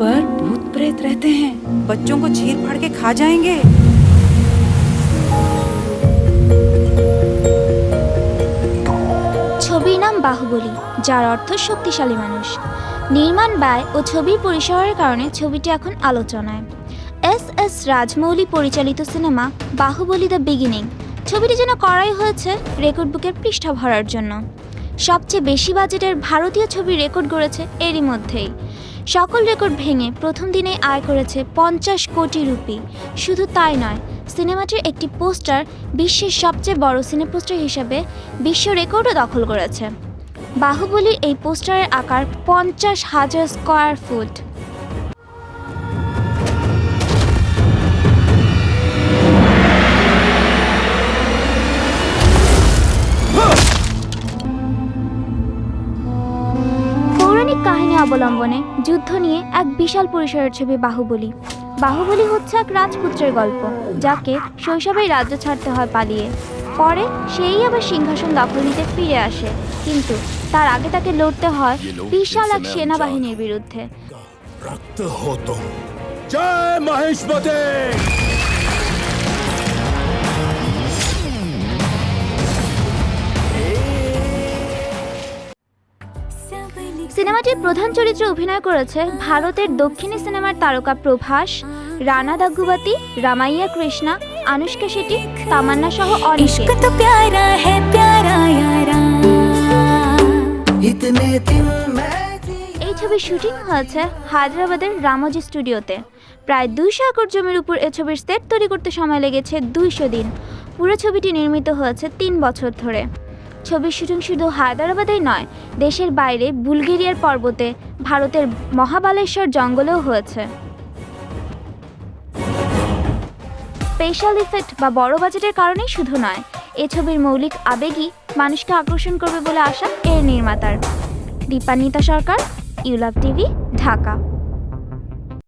पर भूत प्रेत रहते हैं, बच्चों को चीर फाड़ के खा जाएंगे। ছবির নাম বাহুবলী, যার অর্থ শক্তিশালী মানুষ। নির্মাণ ব্যয় ও ছবির পরিসরের কারণে ছবিটি এখন আলোচনায়। এস রাজমৌলি পরিচালিত সিনেমা বাহুবলী দ্য বিগিনিং ছবিটি যেন করাই হয়েছে রেকর্ড বুকের পৃষ্ঠা ভরার জন্য। সবচেয়ে বেশি বাজেটের ভারতীয় ছবির রেকর্ড গড়েছে এরই মধ্যেই। সকল রেকর্ড ভেঙে প্রথম দিনেই আয় করেছে 50 কোটি রুপি। শুধু তাই নয়, সিনেমাটির একটি পোস্টার বিশ্বের সবচেয়ে বড় সিনে পোস্টার হিসেবে বিশ্ব রেকর্ডও দখল করেছে। বাহুবলীর এই পোস্টারের আকার 50,000 স্কয়ার ফুট। পৌরাণিক কাহিনী অবলম্বনে যুদ্ধ নিয়ে এক বিশাল পরিসরের ছবি বাহুবলী। বাহুবলী হচ্ছে এক রাজপুত্রের গল্প, যাকে শৈশবেই রাজ্য ছাড়তে হয় পালিয়ে। পরে সেই আবার সিংহাসন দখল নিতে ফিরে আসে, কিন্তু তার আগে তাকে লড়তে হয় বিশাল এক সেনাবাহিনীর বিরুদ্ধে। জয় মহেশমতি! সিনেমাটির প্রধান চরিত্রে অভিনয় করেছে ভারতের দক্ষিণী সিনেমার তারকা প্রভাস, রানা দাগুবাতি, রামাইয়া কৃষ্ণা, আনুষ্কা শেঠি, তামান্না সহ অনেকে। এই ছবির শুটিং হয়েছে হায়দ্রাবাদের রামোজি স্টুডিওতে। প্রায় 200 একর জমির উপর এ ছবির সেট তৈরি করতে সময় লেগেছে 200 দিন। পুরো ছবিটি নির্মিত হয়েছে 3 বছর ধরে। ছবির শুটিং শুধু হায়দ্রাবাদেই নয়, দেশের বাইরে বুলগেরিয়ার পর্বতে, ভারতের মহাবালেশ্বর জঙ্গলেও হয়েছে। স্পেশাল ইফেক্ট বা বড় বাজেটের কারণেই শুধু নয়, এ ছবির মৌলিক আবেগই মানুষকে আকর্ষণ করবে বলে আশা এর নির্মাতার। দীপান্বিতা সরকার, ইউলাভ টিভি, ঢাকা।